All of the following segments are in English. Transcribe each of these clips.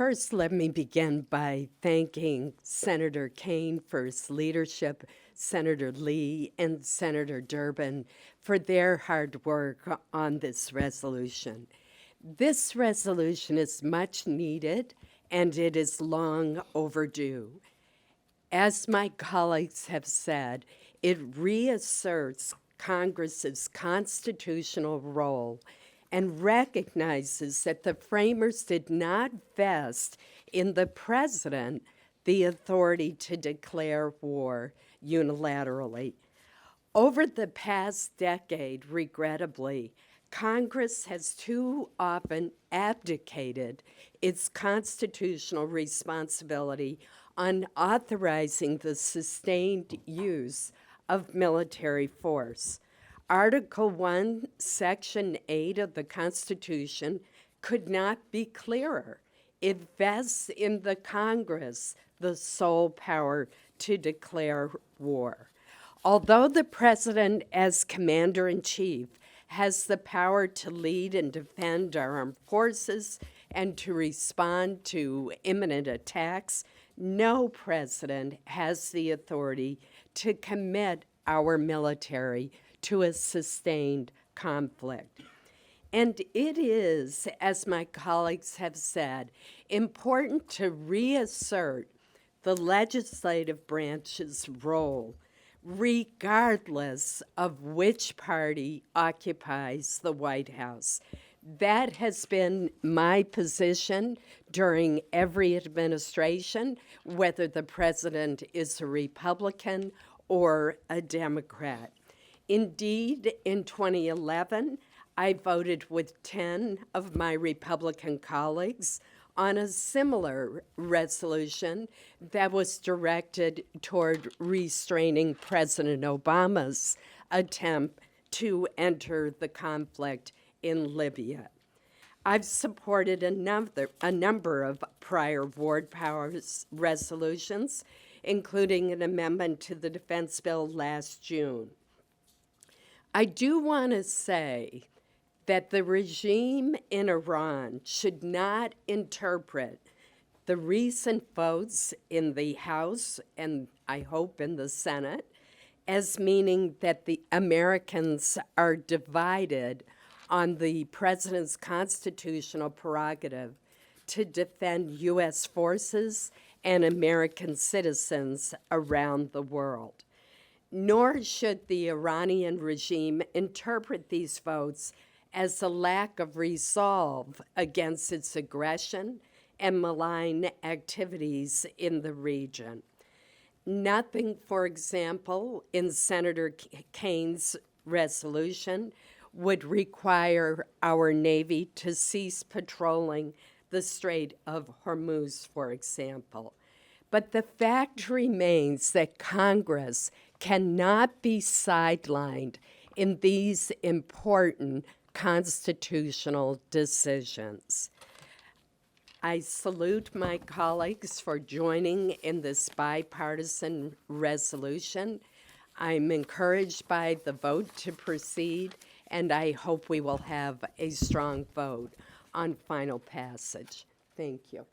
First, let me begin by thanking Senator Kaine for his leadership, Senator Lee, and Senator Durbin for their hard work on this resolution. This resolution is much needed and it is long overdue. As my colleagues have said, it reasserts Congress's constitutional role and recognizes that the framers did not vest in the president the authority to declare war unilaterally. Over the past decade, regrettably, Congress has too often abdicated its constitutional responsibility on authorizing the sustained use of military force. Article 1, Section 8 of the Constitution could not be clearer. It vests in the Congress the sole power to declare war. Although the president, as commander-in-chief, has the power to lead and defend our armed forces and to respond to imminent attacks, no president has the authority to commit our military to a sustained conflict. And it is, as my colleagues have said, important to reassert the legislative branch's role regardless of which party occupies the White House. That has been my position during every administration, whether the president is a Republican or a Democrat. Indeed, in 2011, I voted with 10 of my Republican colleagues on a similar resolution that was directed toward restraining President Obama's attempt to enter the conflict in Libya. I've supported a number of prior War Powers resolutions, including an amendment to the defense bill last June. I do want to say that the regime in Iran should not interpret the recent votes in the House and I hope in the Senate as meaning that the Americans are divided on the president's constitutional prerogative to defend U.S. forces and American citizens around the world. Nor should the Iranian regime interpret these votes as a lack of resolve against its aggression and malign activities in the region. Nothing, for example, in Senator Kaine's resolution would require our Navy to cease patrolling the Strait of Hormuz, for example. But the fact remains that Congress cannot be sidelined in these important constitutional decisions. I salute my colleagues for joining in this bipartisan resolution. I'm encouraged by the vote to proceed, and I hope we will have a strong vote on final passage. Thank you.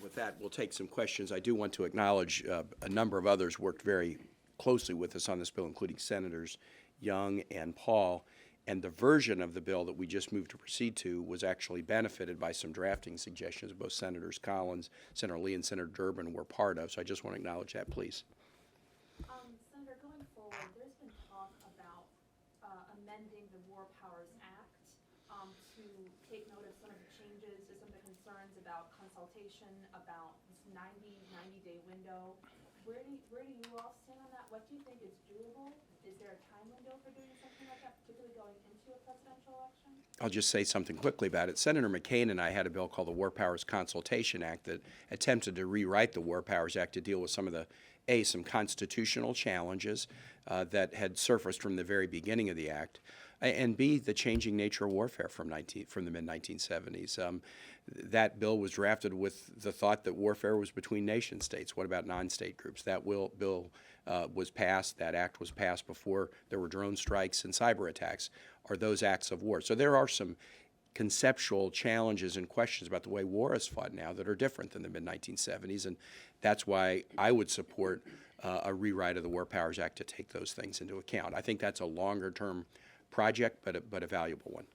With that, we'll take some questions. I do want to acknowledge a number of others worked very closely with us on this bill, including Senators Young and Paul. And the version of the bill that we just moved to proceed to was actually benefited by some drafting suggestions both Senators Collins, Senator Lee, and Senator Durbin were part of. So I just want to acknowledge that, please. Senator, going forward, there's been talk about amending the War Powers Act to take note of some of the changes or some of the concerns about consultation, about this 90-day window. Where do you all stand on that? What do you think is doable? Is there a time window for doing something like that, particularly going into a presidential election? I'll just say something quickly about it. Senator McCain and I had a bill called the War Powers Consultation Act that attempted to rewrite the War Powers Act to deal with some of the, some constitutional challenges that had surfaced from the very beginning of the act, and B, the changing nature of warfare from the mid-1970s. That bill was drafted with the thought that warfare was between nation states. What about non-state groups? That bill was passed, that act was passed before there were drone strikes and cyber attacks. Are those acts of war? So there are some conceptual challenges and questions about the way war is fought now that are different than the mid-1970s, and that's why I would support a rewrite of the War Powers Act to take those things into account. I think that's a longer-term project, but a valuable one.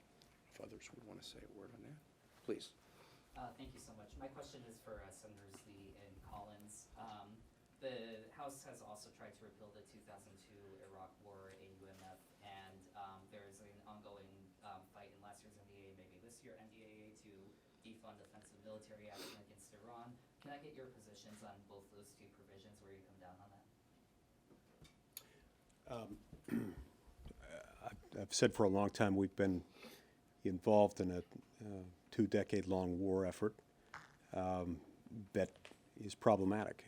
If others would want to say a word on that, please. Thank you so much. My question is for Senators Lee and Collins. The House has also tried to repeal the 2002 Iraq War AUMF, and there is an ongoing fight in last year's NDAA, maybe this year NDAA, to defund offensive military action against Iran. Can I get your positions on both those two provisions, where you come down on that? I've said for a long time we've been involved in a 2-decade-long war effort that is problematic.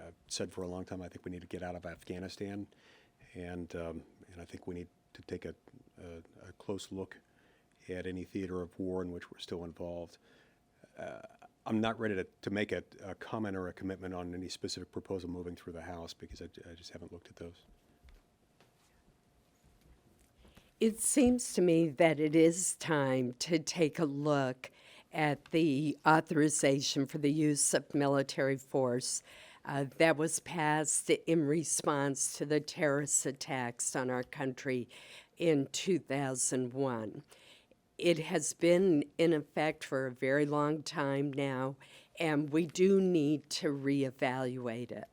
I've said for a long time I think we need to get out of Afghanistan, and I think we need to take a close look at any theater of war in which we're still involved. I'm not ready to make a comment or a commitment on any specific proposal moving through the House because I just haven't looked at those. It seems to me that it is time to take a look at the authorization for the use of military force that was passed in response to the terrorist attacks on our country in 2001. It has been in effect for a very long time now, and we do need to reevaluate it.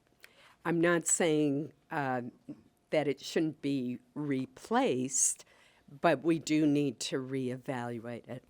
I'm not saying that it shouldn't be replaced, but we do need to reevaluate it.